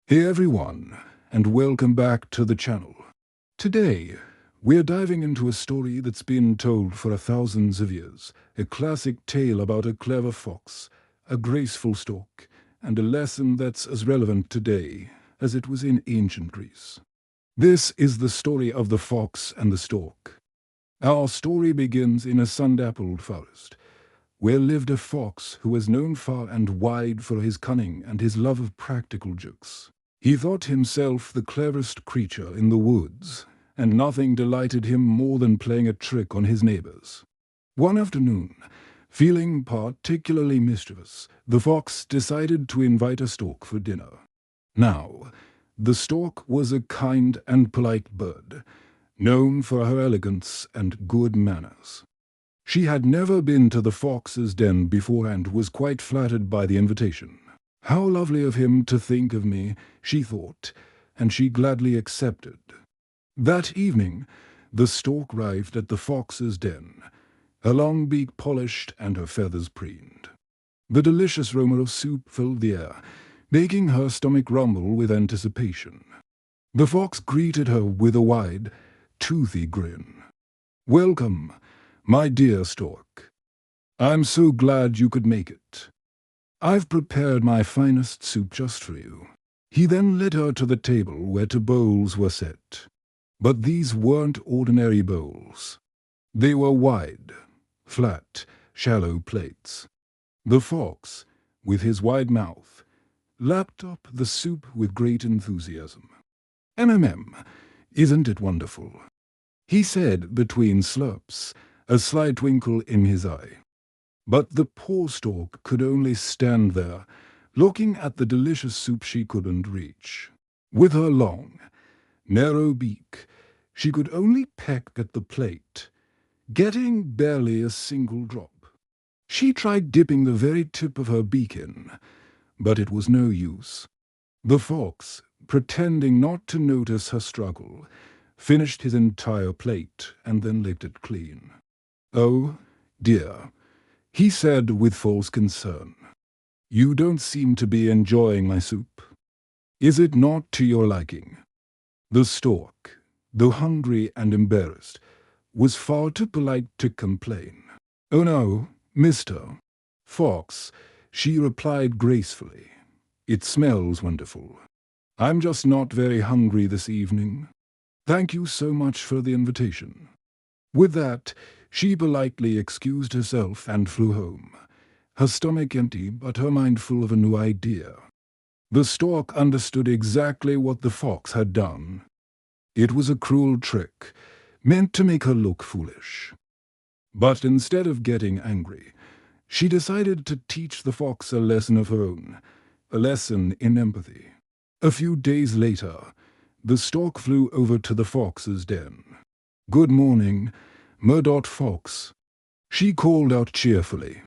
Hey everyone, and welcome back to the channel. Today, we're diving into a story that's been told for thousands of years, a classic tale about a clever fox, a graceful stork, and a lesson that's as relevant today as it was in ancient Greece. This is the story of the fox and the stork. Our story begins in a sun-dappled forest, where lived a fox who was known far and wide for his cunning and his love of practical jokes. He thought himself the cleverest creature in the woods, and nothing delighted him more than playing a trick on his neighbors. One afternoon, feeling particularly mischievous, the fox decided to invite a stork for dinner. Now, the stork was a kind and polite bird, known for her elegance and good manners. She had never been to the fox's den before and was quite flattered by the invitation. How lovely of him to think of me, she thought, and she gladly accepted. That evening, the stork arrived at the fox's den, her long beak polished and her feathers preened. The delicious aroma of soup filled the air, making her stomach rumble with anticipation. The fox greeted her with a wide, toothy grin. "Welcome, my dear stork. I'm so glad you could make it. I've prepared my finest soup just for you." He then led her to the table where two bowls were set. But these weren't ordinary bowls. They were wide, flat, shallow plates. The fox, with his wide mouth, lapped up the soup with great enthusiasm. Isn't it wonderful?" he said between slurps, a slight twinkle in his eye. But the poor stork could only stand there, looking at the delicious soup she couldn't reach. With her long, narrow beak, she could only peck at the plate, getting barely a single drop. She tried dipping the very tip of her beak in, but it was no use. The fox, pretending not to notice her struggle, finished his entire plate and then licked it clean. "Oh, dear," he said with false concern. "You don't seem to be enjoying my soup. Is it not to your liking?" The stork, though hungry and embarrassed, was far too polite to complain. "Oh no, Mr. Fox," she replied gracefully. "It smells wonderful. I'm just not very hungry this evening. Thank you so much for the invitation." With that, she politely excused herself and flew home, her stomach empty but her mind full of a new idea. The stork understood exactly what the fox had done. It was a cruel trick, meant to make her look foolish. But instead of getting angry, she decided to teach the fox a lesson of her own, a lesson in empathy. A few days later, the stork flew over to the fox's den. "Good morning, Murdoch Fox," she called out cheerfully.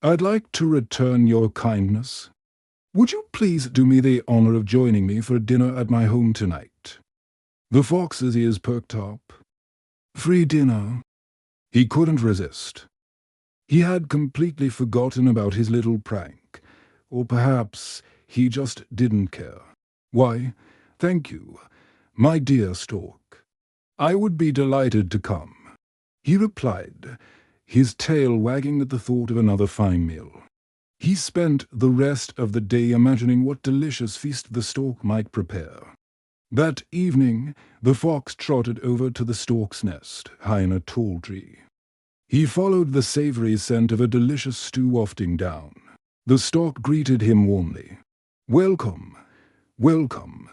"I'd like to return your kindness. Would you please do me the honor of joining me for dinner at my home tonight?" The fox's ears perked up. Free dinner? He couldn't resist. He had completely forgotten about his little prank, or perhaps he just didn't care. "Why, thank you, my dear stork. I would be delighted to come," he replied, his tail wagging at the thought of another fine meal. He spent the rest of the day imagining what delicious feast the stork might prepare. That evening, the fox trotted over to the stork's nest, high in a tall tree. He followed the savory scent of a delicious stew wafting down. The stork greeted him warmly. "Welcome, welcome,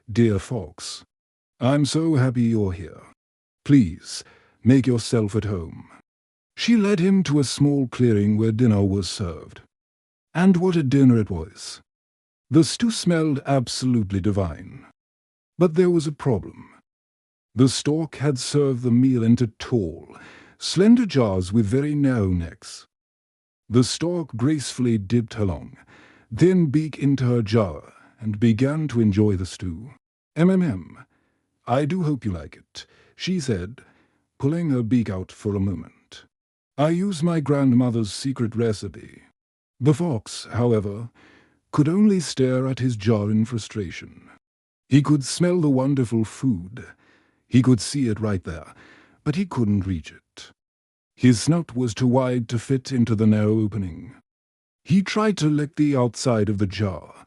dear fox. I'm so happy you're here. Please, make yourself at home." She led him to a small clearing where dinner was served. And what a dinner it was! The stew smelled absolutely divine. But there was a problem. The stork had served the meal into tall, slender jars with very narrow necks. The stork gracefully dipped her long, thin beak into her jar and began to enjoy the stew. I do hope you like it," she said, pulling her beak out for a moment. "I use my grandmother's secret recipe." The fox, however, could only stare at his jar in frustration. He could smell the wonderful food. He could see it right there, but he couldn't reach it. His snout was too wide to fit into the narrow opening. He tried to lick the outside of the jar,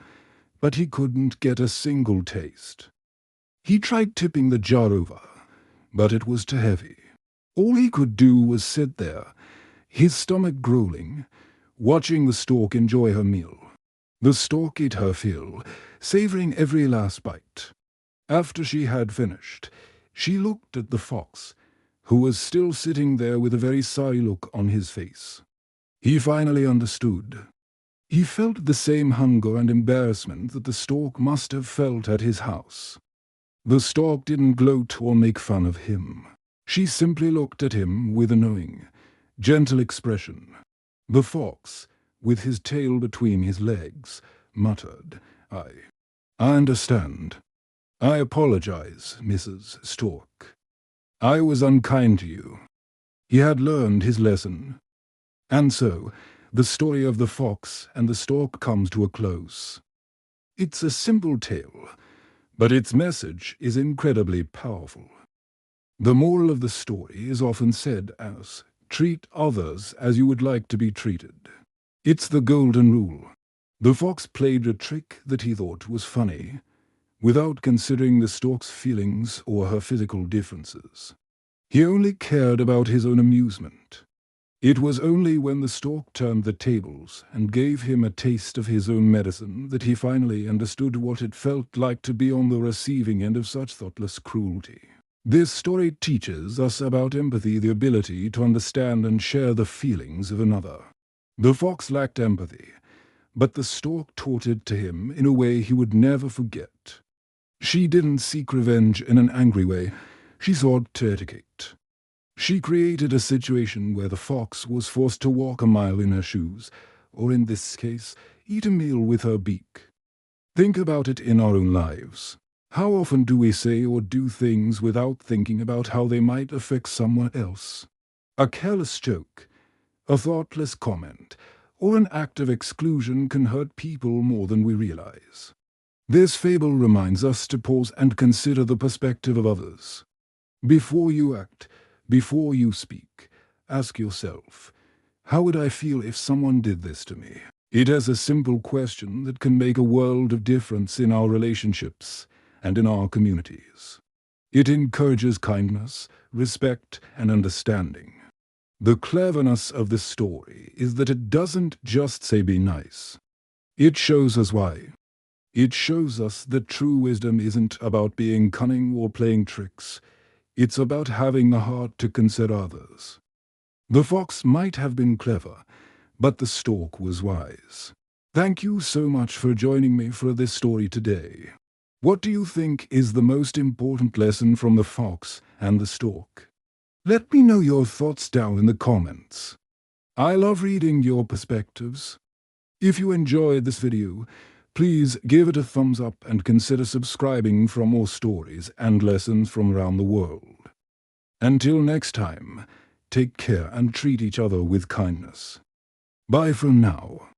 but he couldn't get a single taste. He tried tipping the jar over, but it was too heavy. All he could do was sit there, his stomach growling, watching the stork enjoy her meal. The stork ate her fill, savoring every last bite. After she had finished, she looked at the fox, who was still sitting there with a very sorry look on his face. He finally understood. He felt the same hunger and embarrassment that the stork must have felt at his house. The stork didn't gloat or make fun of him. She simply looked at him with a knowing, gentle expression. The fox, with his tail between his legs, muttered, I understand. I apologize, Mrs. Stork. I was unkind to you." He had learned his lesson. And so, the story of the fox and the stork comes to a close. It's a simple tale, but its message is incredibly powerful. The moral of the story is often said as, treat others as you would like to be treated. It's the golden rule. The fox played a trick that he thought was funny, without considering the stork's feelings or her physical differences. He only cared about his own amusement. It was only when the stork turned the tables and gave him a taste of his own medicine that he finally understood what it felt like to be on the receiving end of such thoughtless cruelty. This story teaches us about empathy, the ability to understand and share the feelings of another. The fox lacked empathy, but the stork taught it to him in a way he would never forget. She didn't seek revenge in an angry way. She sought to educate. She created a situation where the fox was forced to walk a mile in her shoes, or in this case, eat a meal with her beak. Think about it in our own lives. How often do we say or do things without thinking about how they might affect someone else? A careless joke, a thoughtless comment, or an act of exclusion can hurt people more than we realize. This fable reminds us to pause and consider the perspective of others. Before you act, before you speak, ask yourself, how would I feel if someone did this to me? It is a simple question that can make a world of difference in our relationships and in our communities. It encourages kindness, respect, and understanding. The cleverness of this story is that it doesn't just say be nice. It shows us why. It shows us that true wisdom isn't about being cunning or playing tricks. It's about having the heart to consider others. The fox might have been clever, but the stork was wise. Thank you so much for joining me for this story today. What do you think is the most important lesson from the fox and the stork? Let me know your thoughts down in the comments. I love reading your perspectives. If you enjoyed this video, please give it a thumbs up and consider subscribing for more stories and lessons from around the world. Until next time, take care and treat each other with kindness. Bye for now.